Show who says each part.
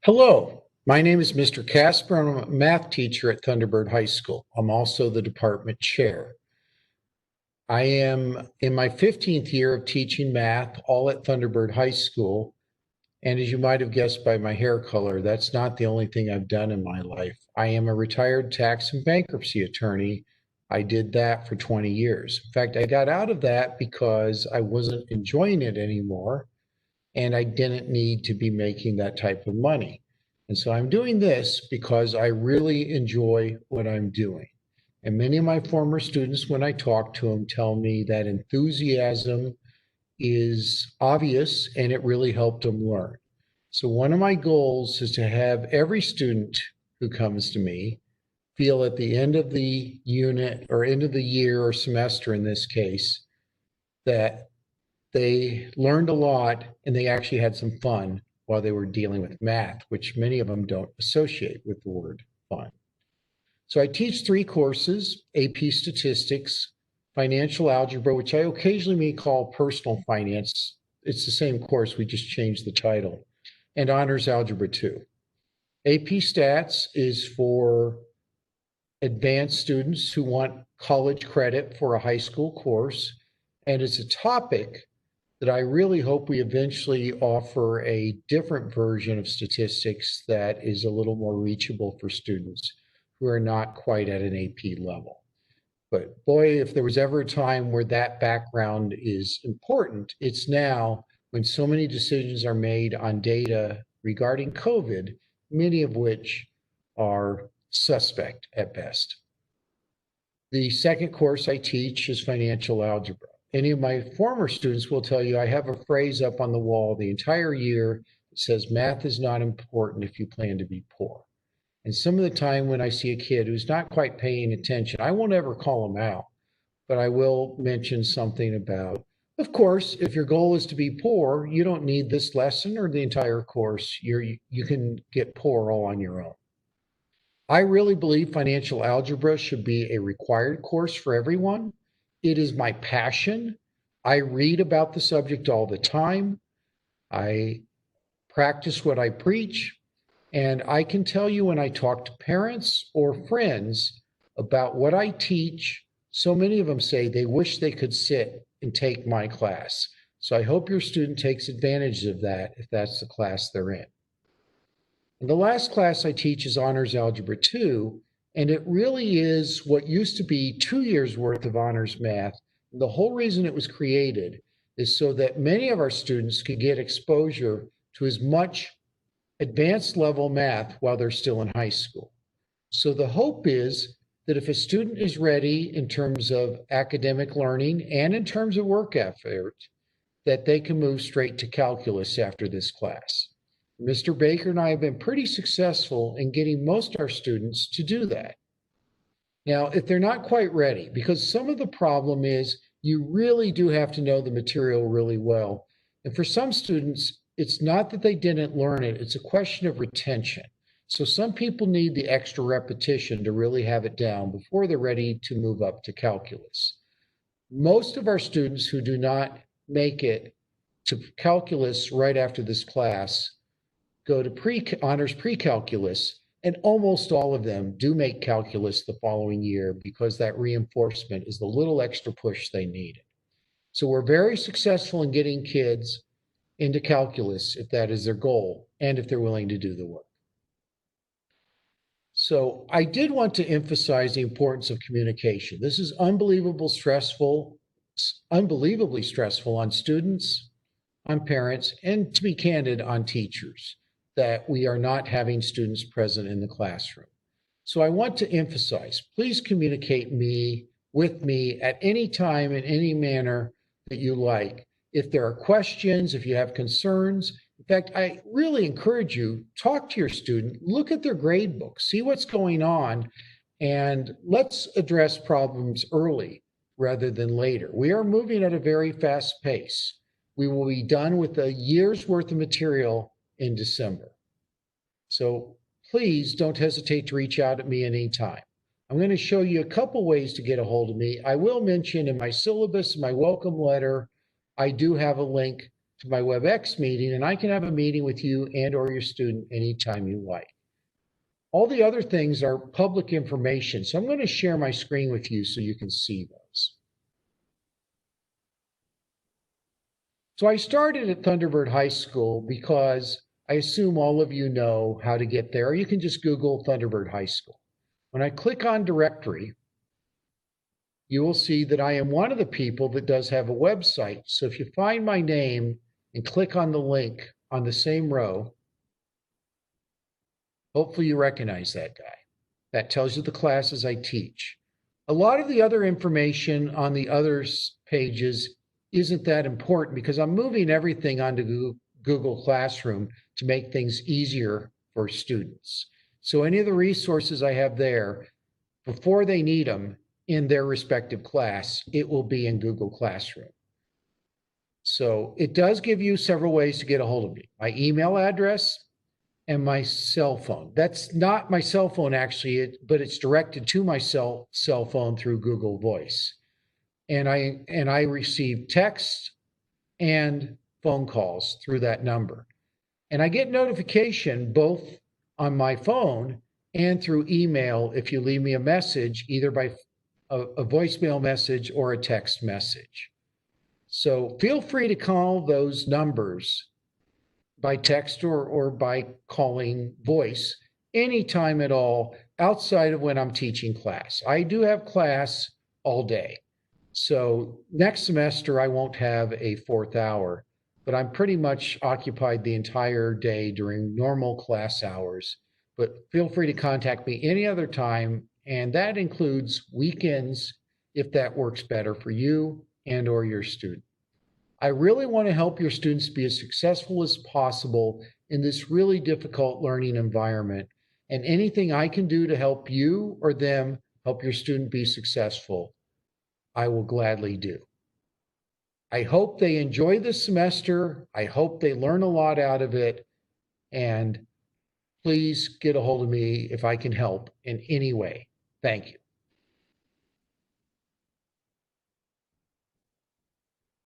Speaker 1: Hello, my name is Mr. Casper. I'm a math teacher at Thunderbird High School. I'm also the department chair. I am in my 15th year of teaching math, all at Thunderbird High School. And as you might have guessed by my hair color, that's not the only thing I've done in my life. I am a retired tax and bankruptcy attorney. I did that for 20 years. In fact, I got out of that because I wasn't enjoying it anymore and I didn't need to be making that type of money. And so I'm doing this because I really enjoy what I'm doing. And many of my former students, when I talk to them, tell me that enthusiasm is obvious and it really helped them learn. So one of my goals is to have every student who comes to me feel at the end of the unit or end of the year or semester in this case that they learned a lot and they actually had some fun while they were dealing with math, which many of them don't associate with the word fun. So I teach 3 courses: AP Statistics, Financial Algebra, which I occasionally may call Personal Finance. It's the same course, we just changed the title, and Honors Algebra 2. AP Stats is for advanced students who want college credit for a high school course, and it's a topic that I really hope we eventually offer a different version of statistics that is a little more reachable for students who are not quite at an AP level. But boy, if there was ever a time where that background is important, it's now, when so many decisions are made on data regarding COVID, many of which are suspect at best. The second course I teach is Financial Algebra. Any of my former students will tell you I have a phrase up on the wall the entire year that says math is not important if you plan to be poor. And some of the time when I see a kid who's not quite paying attention, I won't ever call him out, but I will mention something about, of course, if your goal is to be poor, you don't need this lesson or the entire course. You can get poor all on your own. I really believe financial algebra should be a required course for everyone. It is my passion. I read about the subject all the time. I practice what I preach. And I can tell you when I talk to parents or friends about what I teach, so many of them say they wish they could sit and take my class. So I hope your student takes advantage of that if that's the class they're in. And the last class I teach is Honors Algebra 2, and it really is what used to be 2 years worth of honors math. The whole reason it was created is so that many of our students could get exposure to as much advanced level math while they're still in high school. So the hope is that if a student is ready in terms of academic learning and in terms of work effort, that they can move straight to calculus after this class. Mr. Baker and I have been pretty successful in getting most of our students to do that. Now, if they're not quite ready, because some of the problem is you really do have to know the material really well. And for some students, it's not that they didn't learn it, it's a question of retention. So some people need the extra repetition to really have it down before they're ready to move up to calculus. Most of our students who do not make it to calculus right after this class go to honors pre-calculus, and almost all of them do make calculus the following year because that reinforcement is the little extra push they needed. So we're very successful in getting kids into calculus if that is their goal and if they're willing to do the work. So I did want to emphasize the importance of communication. This is unbelievably stressful on students, on parents, and to be candid, on teachers, that we are not having students present in the classroom. So I want to emphasize, please communicate with me at any time in any manner that you like. If there are questions, if you have concerns, in fact, I really encourage you, talk to your student, look at their grade book, see what's going on, and let's address problems early rather than later. We are moving at a very fast pace. We will be done with a year's worth of material in December. So please don't hesitate to reach out at me anytime. I'm going to show you a couple ways to get a hold of me. I will mention in my syllabus, my welcome letter, I do have a link to my WebEx meeting, and I can have a meeting with you and or your student anytime you like. All the other things are public information. So I'm going to share my screen with you so you can see those. So I started at Thunderbird High School because I assume all of you know how to get there. You can just Google Thunderbird High School. When I click on directory, you will see that I am one of the people that does have a website. So if you find my name and click on the link on the same row, hopefully you recognize that guy. That tells you the classes I teach. A lot of the other information on the other pages isn't that important because I'm moving everything onto Google Classroom to make things easier for students. So any of the resources I have there, before they need them in their respective class, it will be in Google Classroom. So it does give you several ways to get a hold of me. My email address and my cell phone. That's not my cell phone actually, but it's directed to my cell phone through Google Voice. And I receive text and phone calls through that number. And I get notification both on my phone and through email if you leave me a message, either by a voicemail message or a text message. So feel free to call those numbers by text or by calling voice anytime at all outside of when I'm teaching class. I do have class all day. So next semester, I won't have a fourth hour, but I'm pretty much occupied the entire day during normal class hours. But feel free to contact me any other time, and that includes weekends if that works better for you and or your student. I really want to help your students be as successful as possible in this really difficult learning environment. And anything I can do to help you or them help your student be successful, I will gladly do. I hope they enjoy this semester. I hope they learn a lot out of it. And please get a hold of me if I can help in any way. Thank you.